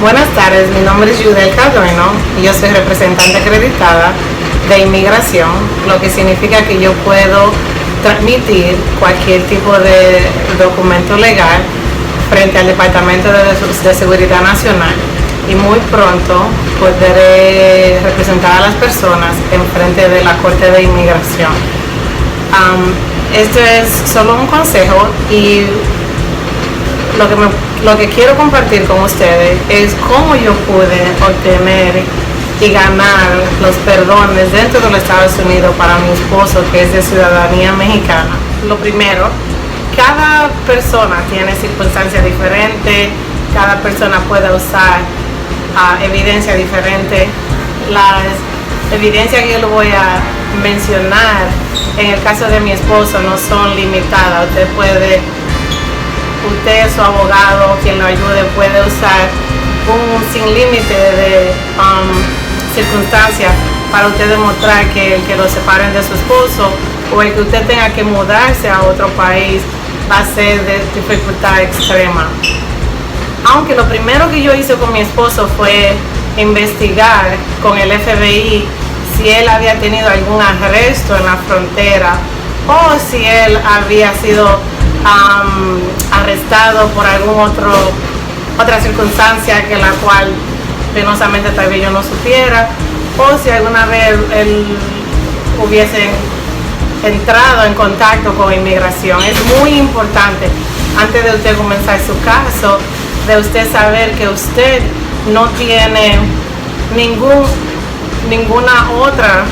Buenas tardes, mi nombre es Yudel Cadorno y yo soy representante acreditada de inmigración, lo que significa que yo puedo transmitir cualquier tipo de documento legal frente al Departamento de Seguridad Nacional y muy pronto podré representar a las personas en frente de la Corte de Inmigración. Esto es solo un consejo y lo que quiero compartir con ustedes es cómo yo pude obtener y ganar los perdones dentro de los Estados Unidos para mi esposo, que es de ciudadanía mexicana. Lo primero, cada persona tiene circunstancias diferentes, cada persona puede usar evidencia diferente. Las evidencias que yo le voy a mencionar en el caso de mi esposo no son limitadas. Usted, su abogado, quien lo ayude, puede usar un sin límite de circunstancias para usted demostrar que el que lo separen de su esposo o el que usted tenga que mudarse a otro país va a ser de dificultad extrema. Aunque lo primero que yo hice con mi esposo fue investigar con el FBI si él había tenido algún arresto en la frontera o si él había sido arrestado por otra circunstancia que la cual penosamente tal vez yo no supiera, o si alguna vez él hubiese entrado en contacto con inmigración. Es muy importante, antes de usted comenzar su caso, de usted saber que usted no tiene ninguna otra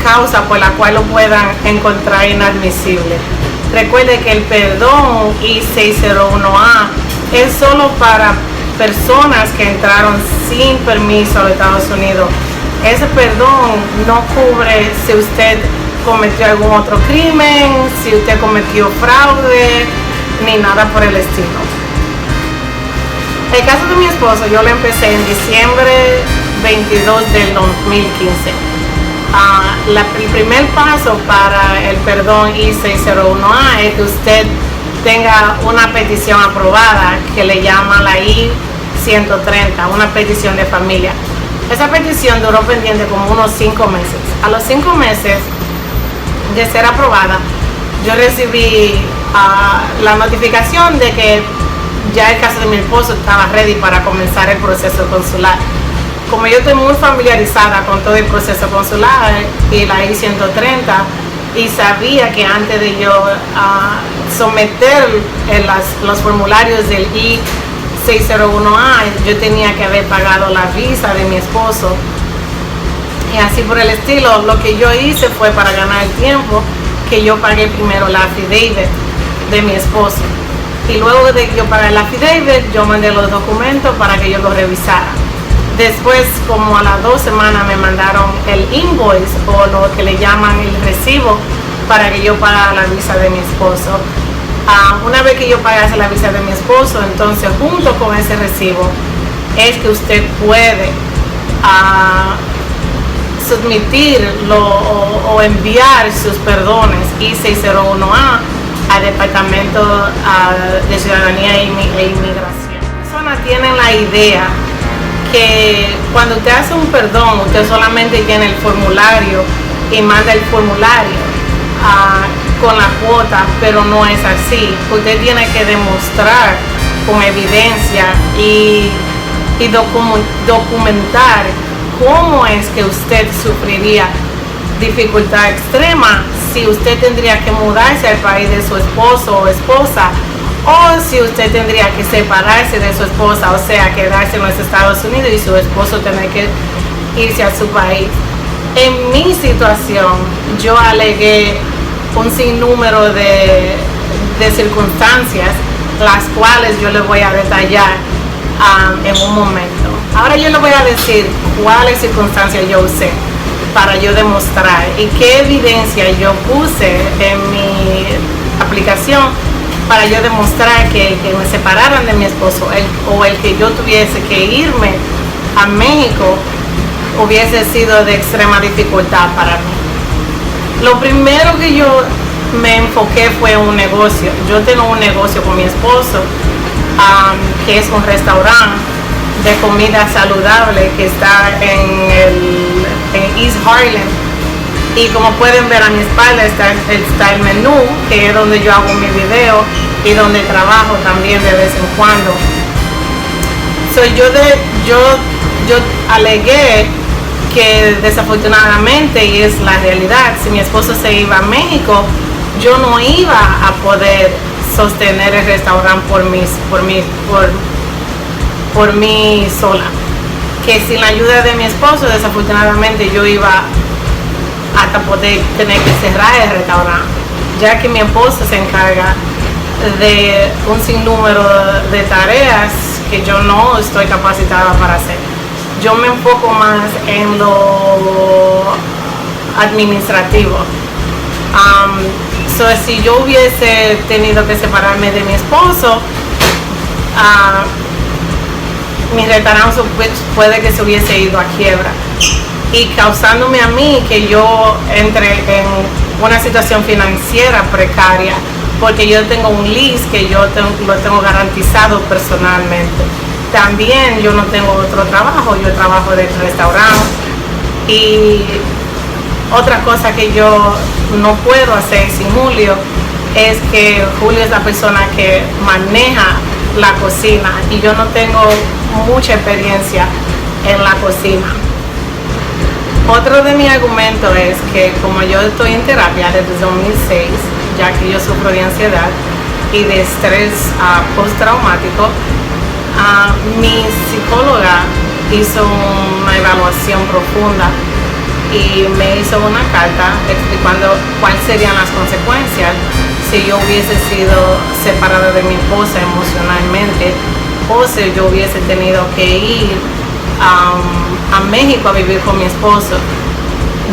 causa por la cual lo puedan encontrar inadmisible. Recuerde que el perdón I-601A es solo para personas que entraron sin permiso a los Estados Unidos. Ese perdón no cubre si usted cometió algún otro crimen, si usted cometió fraude, ni nada por el estilo. El caso de mi esposo yo lo empecé en diciembre 22 del 2015. El primer paso para el perdón I-601A es que usted tenga una petición aprobada que le llaman la I-130, una petición de familia. Esa petición duró pendiente como unos 5 meses. A los 5 meses de ser aprobada, yo recibí la notificación de que ya el caso de mi esposo estaba ready para comenzar el proceso consular. Como yo estoy muy familiarizada con todo el proceso consular y la I-130, y sabía que antes de yo someter los formularios del I-601A, yo tenía que haber pagado la visa de mi esposo. Y así por el estilo, lo que yo hice fue, para ganar tiempo, que yo pagué primero la affidavit de mi esposo. Y luego de que yo pagué la affidavit, yo mandé los documentos para que yo los revisara. Después, como a las 2 semanas, me mandaron el invoice, o lo que le llaman el recibo, para que yo pagara la visa de mi esposo. Una vez que yo pagase la visa de mi esposo, entonces junto con ese recibo es que usted puede o enviar sus perdones I-601A al Departamento de Ciudadanía e Inmigración. Las personas tienen la idea que cuando usted hace un perdón, usted solamente tiene el formulario y manda el formulario con la cuota, pero no es así. Usted tiene que demostrar con evidencia y documentar cómo es que usted sufriría dificultad extrema si usted tendría que mudarse al país de su esposo o esposa, o si usted tendría que separarse de su esposa, o sea, quedarse en los Estados Unidos y su esposo tener que irse a su país. En mi situación, yo alegué un sinnúmero de circunstancias, las cuales yo les voy a detallar en un momento. Ahora yo les voy a decir cuáles circunstancias yo usé para yo demostrar y qué evidencia yo puse en mi aplicación para yo demostrar que me separaran de mi esposo o el que yo tuviese que irme a México hubiese sido de extrema dificultad para mí. Lo primero que yo me enfoqué fue un negocio. Yo tengo un negocio con mi esposo, que es un restaurante de comida saludable que está en East Harlem. Y como pueden ver a mi espalda está el menú, que es donde yo hago mi video y donde trabajo también de vez en cuando. So, yo alegué que desafortunadamente, y es la realidad, si mi esposo se iba a México, yo no iba a poder sostener el restaurante por mí sola. Que sin la ayuda de mi esposo, desafortunadamente, yo iba hasta poder tener que cerrar el restaurante, ya que mi esposo se encarga de un sinnúmero de tareas que yo no estoy capacitada para hacer. Yo me enfoco más en lo administrativo. Si yo hubiese tenido que separarme de mi esposo, mi restaurante puede que se hubiese ido a quiebra, y causándome a mí que yo entre en una situación financiera precaria, porque yo tengo un lease que yo lo tengo garantizado personalmente. También yo no tengo otro trabajo, yo trabajo del restaurante. Y otra cosa que yo no puedo hacer sin Julio es que Julio es la persona que maneja la cocina y yo no tengo mucha experiencia en la cocina. Otro de mis argumentos es que como yo estoy en terapia desde 2006, ya que yo sufro de ansiedad y de estrés postraumático, mi psicóloga hizo una evaluación profunda y me hizo una carta explicando cuáles serían las consecuencias si yo hubiese sido separada de mi esposa emocionalmente, o si yo hubiese tenido que ir a México a vivir con mi esposo,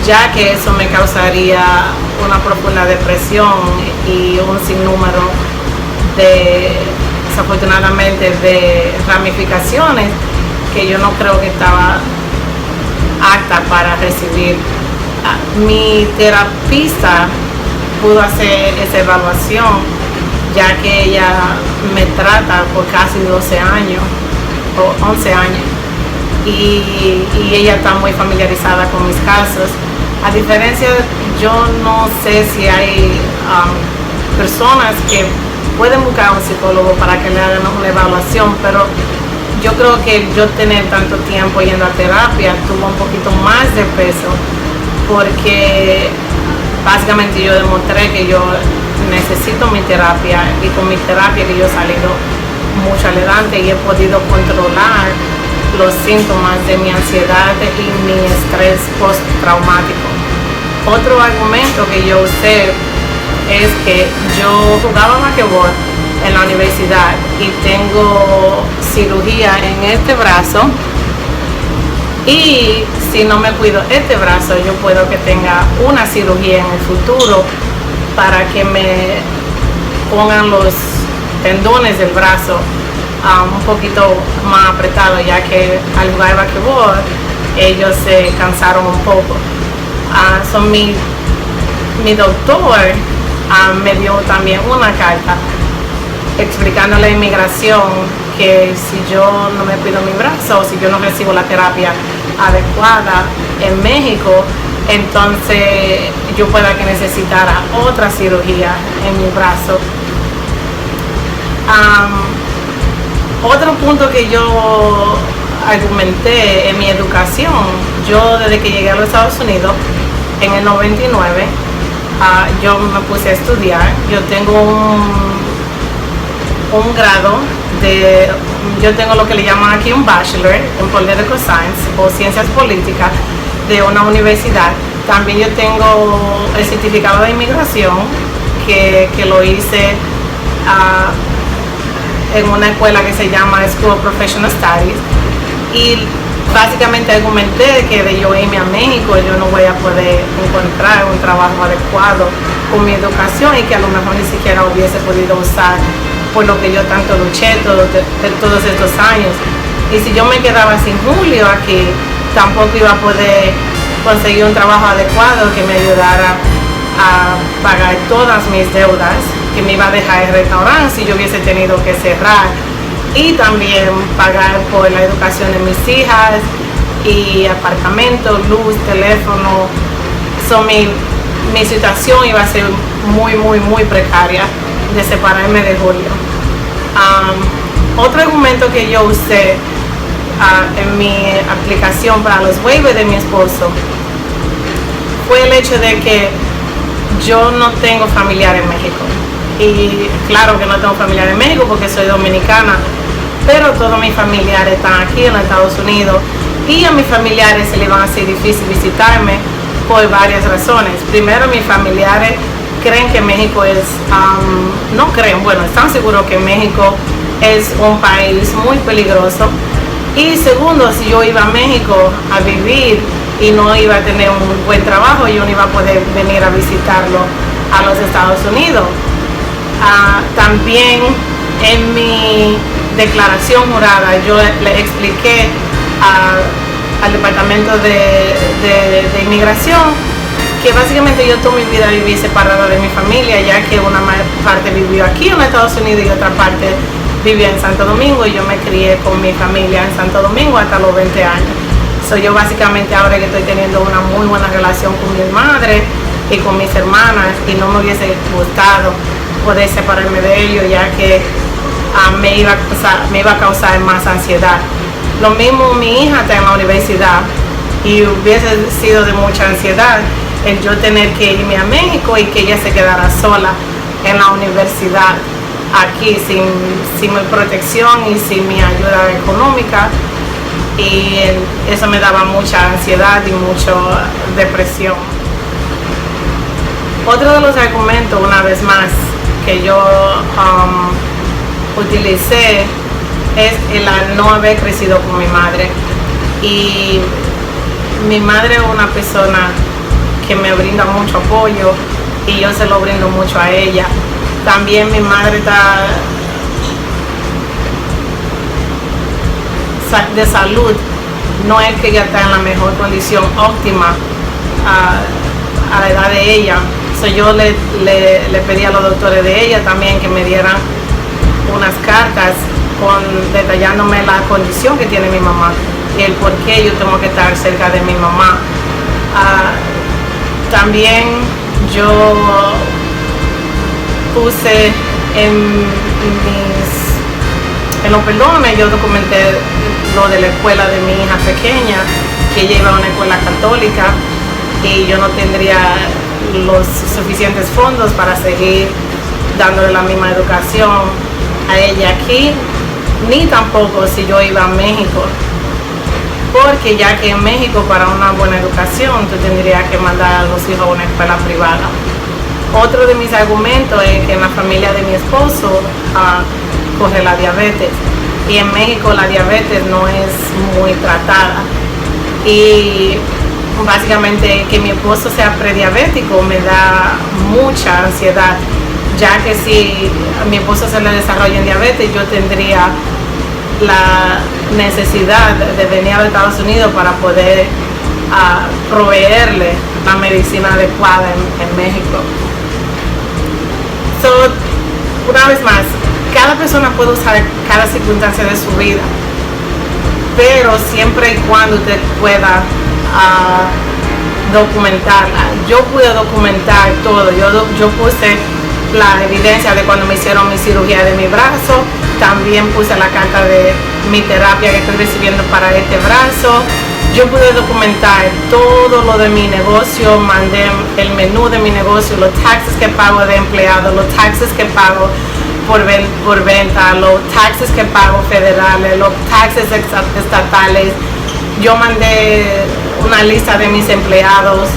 ya que eso me causaría una profunda depresión y un sinnúmero desafortunadamente de ramificaciones que yo no creo que estaba apta para recibir. Mi terapista pudo hacer esa evaluación, ya que ella me trata por casi 12 años o 11 años y ella está muy familiarizada con mis casos. A diferencia, yo no sé si hay personas que pueden buscar a un psicólogo para que le hagan una evaluación, pero yo creo que yo tener tanto tiempo yendo a terapia tuvo un poquito más de peso, porque básicamente yo demostré que yo necesito mi terapia, y con mi terapia que yo he salido mucho adelante y he podido controlar los síntomas de mi ansiedad y mi estrés postraumático. Otro argumento que yo usé es que yo jugaba basquetbol en la universidad y tengo cirugía en este brazo, y si no me cuido este brazo, yo puedo que tenga una cirugía en el futuro para que me pongan los tendones del brazo un poquito más apretados, ya que al jugar basquetbol ellos se cansaron un poco. Mi doctor me dio también una carta explicando la inmigración, que si yo no me cuido mi brazo, o si yo no recibo la terapia adecuada en México, entonces yo pueda que necesitara otra cirugía en mi brazo. Otro punto que yo argumenté en mi educación, yo desde que llegué a los Estados Unidos en el 99, yo me puse a estudiar. Yo tengo un grado yo tengo lo que le llaman aquí un bachelor en Political Science o Ciencias Políticas de una universidad. También yo tengo el certificado de inmigración que lo hice en una escuela que se llama School of Professional Studies, y básicamente argumenté que de yo irme a México yo no voy a poder encontrar un trabajo adecuado con mi educación, y que a lo mejor ni siquiera hubiese podido usar por lo que yo tanto luché todos estos años. Y si yo me quedaba sin Julio aquí, tampoco iba a poder conseguir un trabajo adecuado que me ayudara a pagar todas mis deudas, que me iba a dejar el restaurante si yo hubiese tenido que cerrar y también pagar por la educación de mis hijas y apartamento, luz, teléfono. Mi situación iba a ser muy precaria de separarme de Julio. Otro argumento que yo usé en mi aplicación para los waivers de mi esposo fue el hecho de que yo no tengo familiar en México. Y claro que no tengo familiar en México porque soy dominicana, pero todos mis familiares están aquí en los Estados Unidos y a mis familiares se les va a ser difícil visitarme por varias razones. Primero, mis familiares creen que México es, no creen, bueno, están seguros que México es un país muy peligroso. Y segundo, si yo iba a México a vivir y no iba a tener un buen trabajo, yo no iba a poder venir a visitarlo a los Estados Unidos. También en mi declaración jurada yo le expliqué al departamento de inmigración que básicamente yo toda mi vida viví separada de mi familia, ya que una parte vivió aquí en Estados Unidos y otra parte vivía en Santo Domingo, y yo me crié con mi familia en Santo Domingo hasta los 20 años. Yo básicamente ahora que estoy teniendo una muy buena relación con mi madre y con mis hermanas, y no me hubiese gustado poder separarme de ellos, ya que me iba a causar más ansiedad. Lo mismo, mi hija está en la universidad y hubiese sido de mucha ansiedad el yo tener que irme a México y que ella se quedara sola en la universidad aquí sin mi protección y sin mi ayuda económica, y eso me daba mucha ansiedad y mucha depresión. Otro de los argumentos, una vez más, que yo utilicé es el no haber crecido con mi madre, y mi madre es una persona que me brinda mucho apoyo y yo se lo brindo mucho a ella. También mi madre está de salud, no es que ella está en la mejor condición óptima a la edad de ella. Yo le pedí a los doctores de ella también que me dieran unas cartas detallándome la condición que tiene mi mamá y el por qué yo tengo que estar cerca de mi mamá. También yo puse en los perdones, yo documenté lo de la escuela de mi hija pequeña, que ella iba a una escuela católica y yo no tendría los suficientes fondos para seguir dándole la misma educación a ella aquí, ni tampoco si yo iba a México, porque ya que en México para una buena educación tú tendrías que mandar a los hijos a una escuela privada. Otro de mis argumentos es que en la familia de mi esposo corre la diabetes, y en México la diabetes no es muy tratada, y básicamente que mi esposo sea prediabético me da mucha ansiedad, ya que si a mi esposo se le desarrolla en diabetes, yo tendría la necesidad de venir a los Estados Unidos para poder proveerle la medicina adecuada en México. Una vez más, cada persona puede usar cada circunstancia de su vida, pero siempre y cuando usted pueda documentarla. Yo pude documentar todo. Yo puse la evidencia de cuando me hicieron mi cirugía de mi brazo, también puse la carta de mi terapia que estoy recibiendo para este brazo. Yo pude documentar todo lo de mi negocio, mandé el menú de mi negocio, los taxes que pago de empleado, los taxes que pago por venta, los taxes que pago federales, los taxes estatales. Yo mandé una lista de mis empleados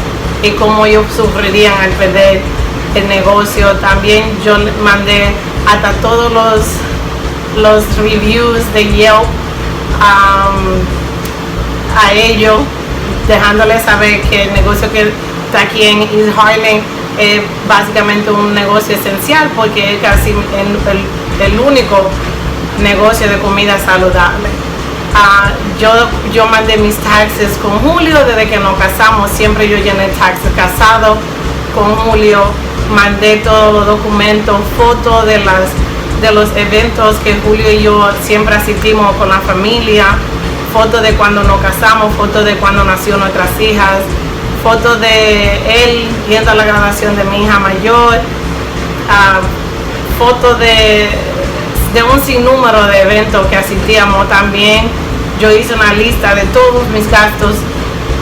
y cómo ellos sufrirían al perder el negocio. También yo mandé hasta todos los reviews de Yelp a ellos, dejándoles saber que el negocio que está aquí en East Harlem es básicamente un negocio esencial, porque es casi el único negocio de comida saludable. Yo mandé mis taxes con Julio desde que nos casamos, siempre yo llené taxes casado con Julio, mandé todos los documentos, fotos de los eventos que Julio y yo siempre asistimos con la familia, fotos de cuando nos casamos, fotos de cuando nació nuestras hijas, fotos de él yendo a la graduación de mi hija mayor, fotos de un sinnúmero de eventos que asistíamos. También yo hice una lista de todos mis gastos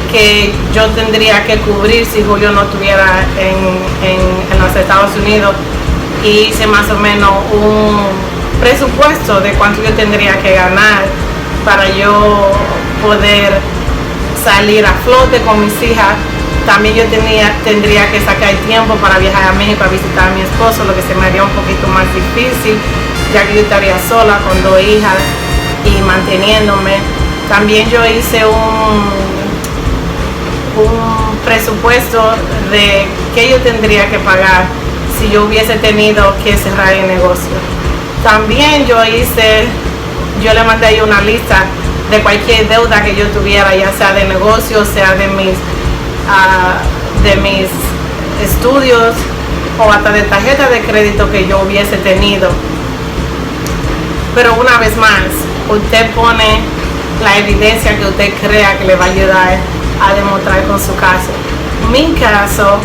que yo tendría que cubrir si Julio no estuviera en los Estados Unidos, y hice más o menos un presupuesto de cuánto yo tendría que ganar para yo poder salir a flote con mis hijas. También yo tendría que sacar tiempo para viajar a México a visitar a mi esposo, lo que se me haría un poquito más difícil, ya que yo estaría sola con 2 hijas y manteniéndome. También yo hice un presupuesto de qué yo tendría que pagar si yo hubiese tenido que cerrar el negocio. También yo le mandé ahí una lista de cualquier deuda que yo tuviera, ya sea de negocio, sea de mis estudios o hasta de tarjeta de crédito que yo hubiese tenido. Pero una vez más, usted pone la evidencia que usted crea que le va a ayudar a demostrar con su caso. Mi caso,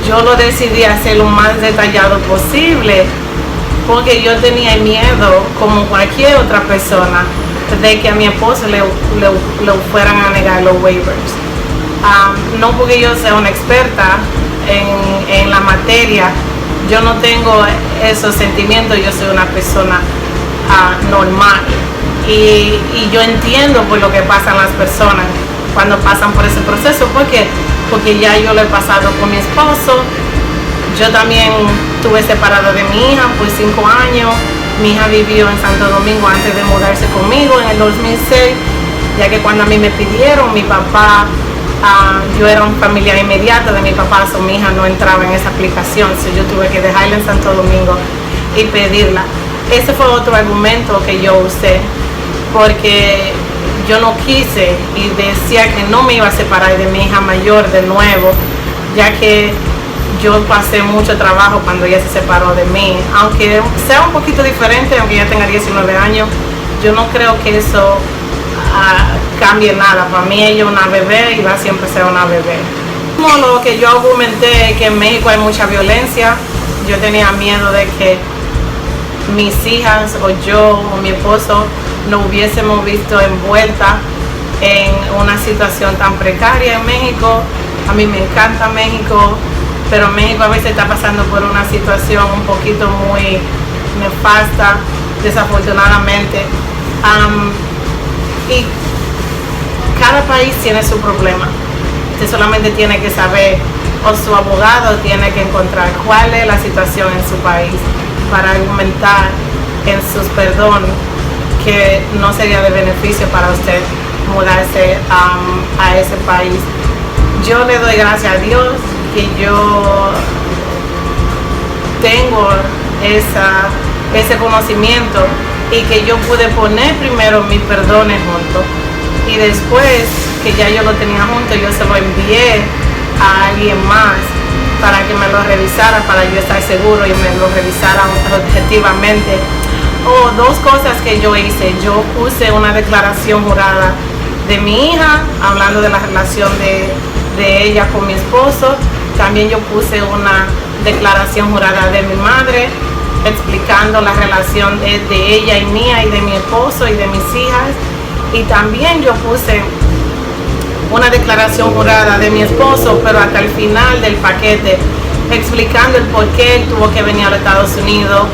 yo lo decidí hacer lo más detallado posible porque yo tenía miedo, como cualquier otra persona, de que a mi esposo le fueran a negar los waivers. No porque yo sea una experta en la materia, yo no tengo esos sentimientos, yo soy una persona normal, y yo entiendo por lo que pasan las personas cuando pasan por ese proceso, porque ya yo lo he pasado con mi esposo. Yo también estuve separado de mi hija por 5 años. Mi hija vivió en Santo Domingo antes de mudarse conmigo en el 2006, ya que cuando a mí me pidieron, mi papá, yo era un familiar inmediato de mi papá, so mi hija no entraba en esa aplicación, so yo tuve que dejarla en Santo Domingo y pedirla. Ese fue otro argumento que yo usé, porque yo no quise y decía que no me iba a separar de mi hija mayor de nuevo, ya que yo pasé mucho trabajo cuando ella se separó de mí. Aunque sea un poquito diferente, aunque ella tenga 19 años, yo no creo que eso cambie nada. Para mí ella es una bebé y va a siempre ser una bebé. Como lo que yo argumenté, que en México hay mucha violencia, yo tenía miedo de que mis hijas o yo o mi esposo nos hubiésemos visto envuelta en una situación tan precaria en México. A mí me encanta México, pero México a veces está pasando por una situación un poquito muy nefasta, desafortunadamente. Y cada país tiene su problema. Usted solamente tiene que saber, o su abogado tiene que encontrar cuál es la situación en su país para argumentar en sus perdón que no sería de beneficio para usted mudarse a ese país. Yo le doy gracias a Dios que yo tengo ese conocimiento y que yo pude poner primero mis perdones juntos, y después que ya yo lo tenía junto, yo se lo envié a alguien más para que me lo revisara, para yo estar seguro y me lo revisara objetivamente. Dos cosas que yo hice: yo puse una declaración jurada de mi hija hablando de la relación de ella con mi esposo. También yo puse una declaración jurada de mi madre explicando la relación de ella y mía y de mi esposo y de mis hijas. Y también yo puse una declaración jurada de mi esposo, pero hasta el final del paquete, explicando el por qué él tuvo que venir a los Estados Unidos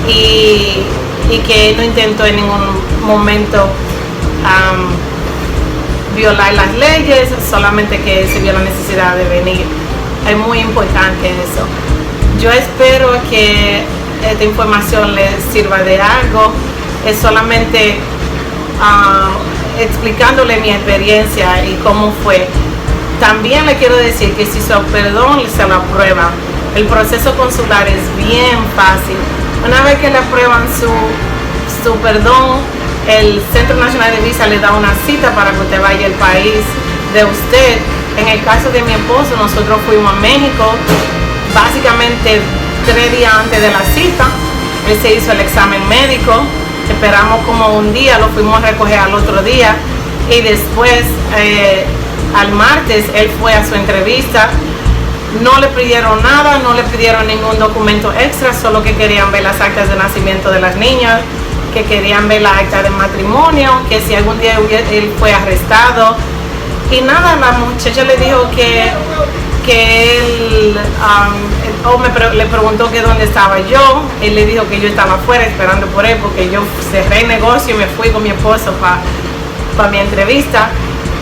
y que él no intentó en ningún momento violar las leyes, solamente que se vio la necesidad de venir. Es muy importante eso. Yo espero que esta información les sirva de algo. Es solamente explicándole mi experiencia y cómo fue. También le quiero decir que si su perdón se lo aprueba, el proceso consular es bien fácil. Una vez que le aprueban su perdón, el Centro Nacional de Visa le da una cita para que usted vaya al país de usted. En el caso de mi esposo, nosotros fuimos a México básicamente 3 días antes de la cita. Hoy se hizo el examen médico, esperamos como un día, lo fuimos a recoger al otro día y después al martes él fue a su entrevista. No le pidieron nada, no le pidieron ningún documento extra, solo que querían ver las actas de nacimiento de las niñas, que querían ver la acta de matrimonio, que si algún día él fue arrestado. Y nada, la muchacha le dijo que él, le preguntó que dónde estaba yo. Él le dijo que yo estaba afuera esperando por él, porque yo cerré el negocio y me fui con mi esposo para mi entrevista.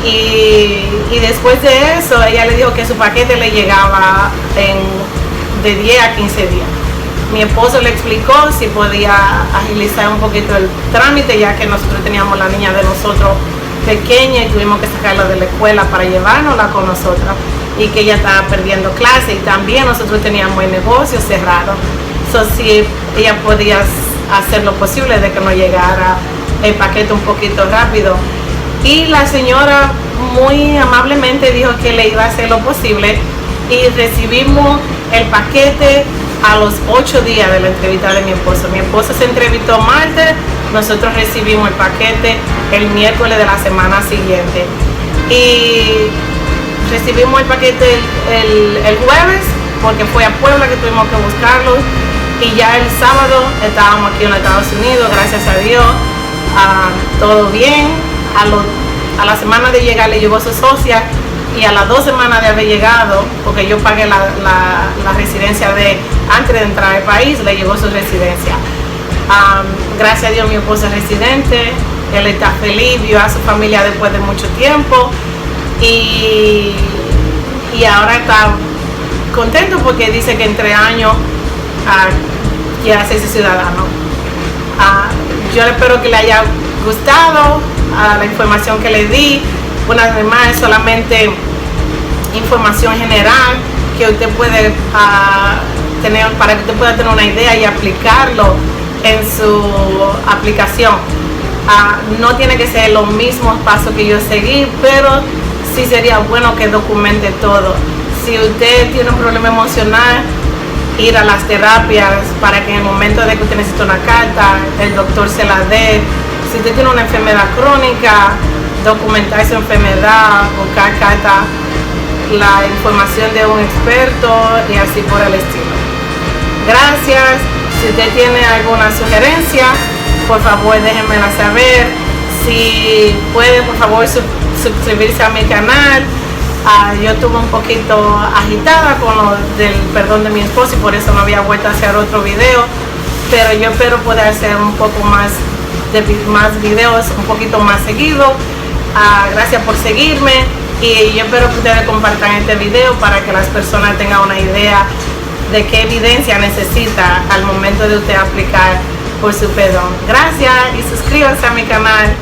Y después de eso, ella le dijo que su paquete le llegaba de 10 a 15 días. Mi esposo le explicó si podía agilizar un poquito el trámite, ya que nosotros teníamos la niña de nosotros pequeña y tuvimos que sacarla de la escuela para llevárnosla con nosotros, y que ella estaba perdiendo clase, y también nosotros teníamos el negocio cerrado. Si ella podía hacer lo posible de que nos llegara el paquete un poquito rápido. Y la señora muy amablemente dijo que le iba a hacer lo posible, y recibimos el paquete a los 8 días de la entrevista de mi esposo. Mi esposo se entrevistó martes, nosotros recibimos el paquete el miércoles de la semana siguiente. Y recibimos el paquete el jueves, porque fue a Puebla que tuvimos que buscarlo. Y ya el sábado estábamos aquí en los Estados Unidos, gracias a Dios, todo bien. A la semana de llegar le llegó su socia, y a las 2 semanas de haber llegado, porque yo pagué la residencia antes de entrar al país, le llegó su residencia. Gracias a Dios mi esposo es residente, él está feliz, vio a su familia después de mucho tiempo, y ahora está contento porque dice que en 3 años quiere hacerse ciudadano. Yo espero que le haya gustado la información que le di. Una vez más, es solamente información general que usted puede tener, para que usted pueda tener una idea y aplicarlo en su aplicación. No tiene que ser los mismos pasos que yo seguí, pero sí sería bueno que documente todo. Si usted tiene un problema emocional, ir a las terapias para que en el momento de que usted necesite una carta, el doctor se la dé. Si usted tiene una enfermedad crónica, documentar su enfermedad, buscar carta, la información de un experto y así por el estilo. Gracias. Si usted tiene alguna sugerencia, por favor déjenmela saber. Si puede, por favor suscribirse a mi canal. Yo estuve un poquito agitada con lo del perdón de mi esposo y por eso no había vuelto a hacer otro video, pero yo espero poder hacer un poco más videos un poquito más seguido. Gracias por seguirme, y yo espero que ustedes compartan este video para que las personas tengan una idea de qué evidencia necesita al momento de usted aplicar por su perdón. Gracias y suscríbanse a mi canal.